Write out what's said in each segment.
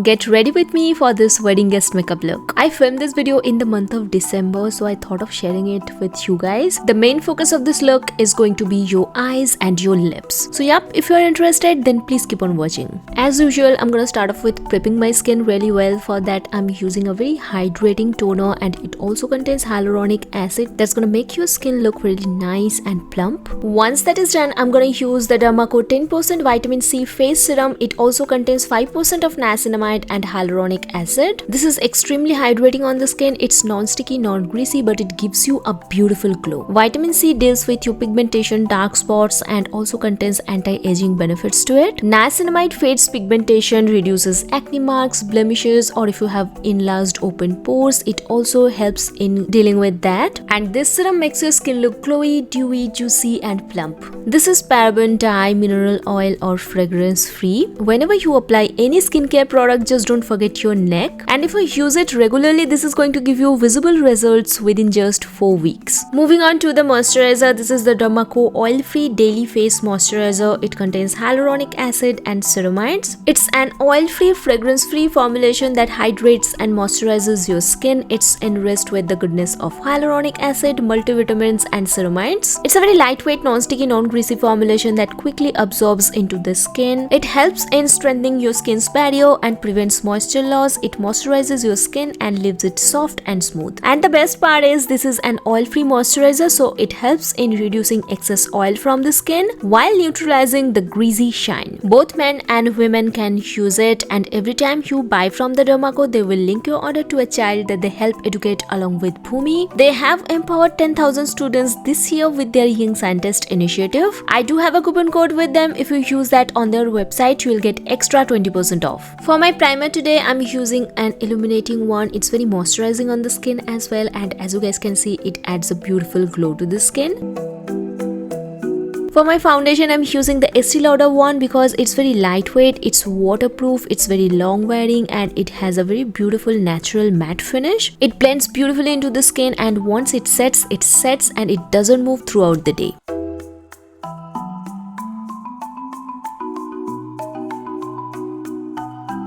Get ready with me for this wedding guest makeup look. I filmed this video in the month of December, so I thought of sharing it with you guys. The main focus of this look is going to be your eyes and your lips. So yep, if you're interested, then please keep on watching. As usual, I'm gonna start off with prepping my skin really well. For that, I'm using a very hydrating toner, and it also contains hyaluronic acid that's gonna make your skin look really nice and plump. Once that is done, I'm gonna use the Derma 10% vitamin C face serum. It also contains 5% of niacinamide and hyaluronic acid. This is extremely hydrating on the skin. It's non-sticky, not greasy, but it gives you a beautiful glow. Vitamin C deals with your pigmentation, dark spots, and also contains anti-aging benefits to it. Niacinamide fades pigmentation, reduces acne marks, blemishes, or if you have enlarged open pores, it also helps in dealing with that. And this serum makes your skin look glowy, dewy, juicy, and plump. This is paraben, dye, mineral oil, or fragrance free. Whenever you apply any skincare product, just don't forget your neck, and if you use it regularly, this is going to give you visible results within just 4 weeks. Moving on to the moisturizer, this is the Derma Oil Free Daily Face Moisturizer. It contains hyaluronic acid and ceramides. It's an oil-free, fragrance-free formulation that hydrates and moisturizes your skin. It's enriched with the goodness of hyaluronic acid, multivitamins, and ceramides. It's a very lightweight, non-sticky, non-greasy formulation that quickly absorbs into the skin. It helps in strengthening your skin's barrier and prevents moisture loss. It moisturizes your skin and leaves it soft and smooth. And the best part is this is an oil-free moisturizer, so it helps in reducing excess oil from the skin while neutralizing the greasy shine. Both men and women can use it, and every time you buy from the Derma, they will link your order to a child that they help educate along with Bhumi. They have empowered 10,000 students this year with their Young Scientist initiative. I do have a coupon code with them. If you use that on their website, you will get extra 20% off. For my primer today, I'm using an illuminating one. It's very moisturizing on the skin as well, and as you guys can see, it adds a beautiful glow to the skin. For my foundation, I'm using the Estee Lauder one because it's very lightweight, it's waterproof, it's very long wearing, and it has a very beautiful natural matte finish. It blends beautifully into the skin, and once it sets and it doesn't move throughout the day.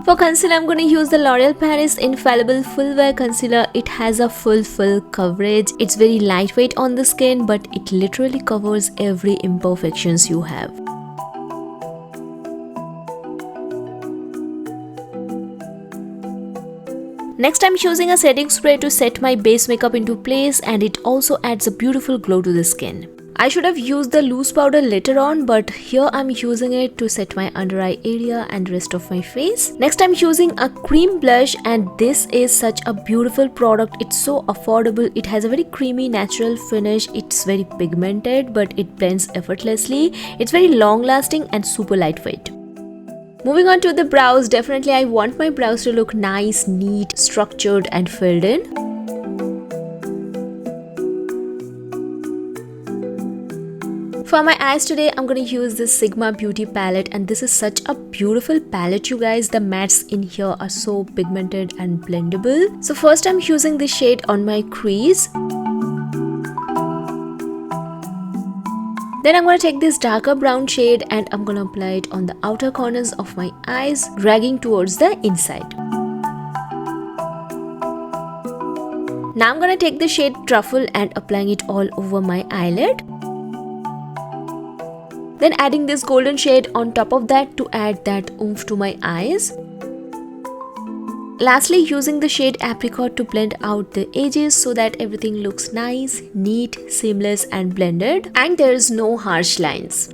For concealer, I'm going to use the L'Oreal Paris Infallible Full Wear Concealer. It has a full coverage. It's very lightweight on the skin, but it literally covers every imperfections you have. Next, I'm using a setting spray to set my base makeup into place, and it also adds a beautiful glow to the skin. I should have used the loose powder later on, but here I'm using it to set my under eye area and rest of my face. Next, I'm using a cream blush, and this is such a beautiful product. It's so affordable. It has a very creamy natural finish. It's very pigmented, but it blends effortlessly. It's very long lasting and super lightweight. Moving on to the brows, definitely I want my brows to look nice, neat, structured, and filled in. For my eyes today, I'm going to use this Sigma Beauty palette, and this is such a beautiful palette, you guys. The mattes in here are so pigmented and blendable. So first I'm using this shade on my crease. Then I'm going to take this darker brown shade and I'm going to apply it on the outer corners of my eyes, dragging towards the inside. Now I'm going to take the shade Truffle and applying it all over my eyelid. Then adding this golden shade on top of that to add that oomph to my eyes. Lastly, using the shade Apricot to blend out the edges so that everything looks nice, neat, seamless, and blended, and there is no harsh lines.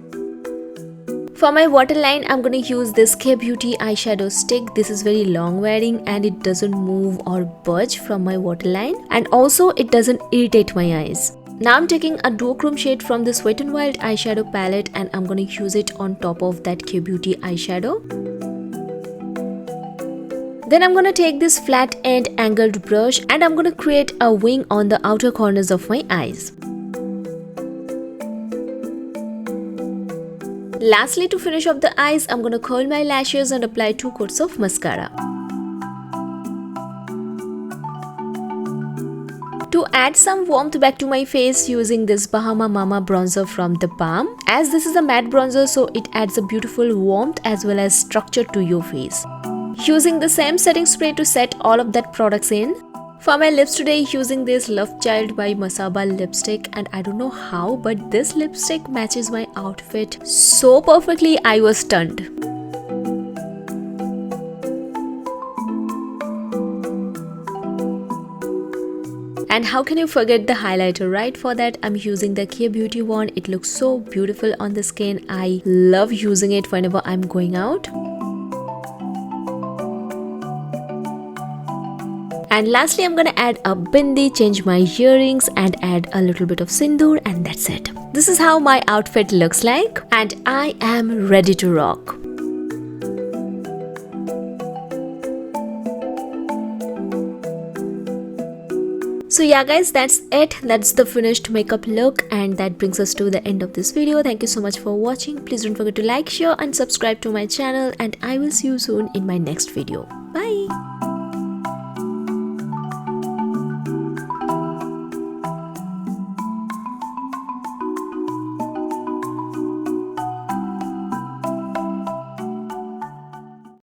For my waterline, I'm going to use this K Beauty eyeshadow stick. This is very long wearing and it doesn't move or budge from my waterline, and also it doesn't irritate my eyes. Now I'm taking a duochrome shade from this Wet n Wild eyeshadow palette, and I'm going to use it on top of that K Beauty eyeshadow. Then I'm going to take this flat end angled brush and I'm going to create a wing on the outer corners of my eyes. Lastly, to finish off the eyes, I'm going to curl my lashes and apply 2 coats of mascara. To add some warmth back to my face, using this Bahama Mama bronzer from the Balm. As this is a matte bronzer, so it adds a beautiful warmth as well as structure to your face. using the same setting spray to set all of that products in. For my lips today, using this Love Child by Masaba lipstick, and I don't know how, but this lipstick matches my outfit so perfectly. I was stunned. And how can you forget the highlighter, right? For that, I'm using the Kia Beauty one. It looks so beautiful on the skin. I love using it whenever I'm going out. And lastly, I'm gonna add a bindi, change my earrings, and add a little bit of sindoor, and that's it. This is how my outfit looks like, and I am ready to rock. So yeah guys, that's it. That's the finished makeup look, and that brings us to the end of this video. Thank you so much for watching. Please don't forget to like, share and subscribe to my channel, and I will see you soon in my next video. Bye.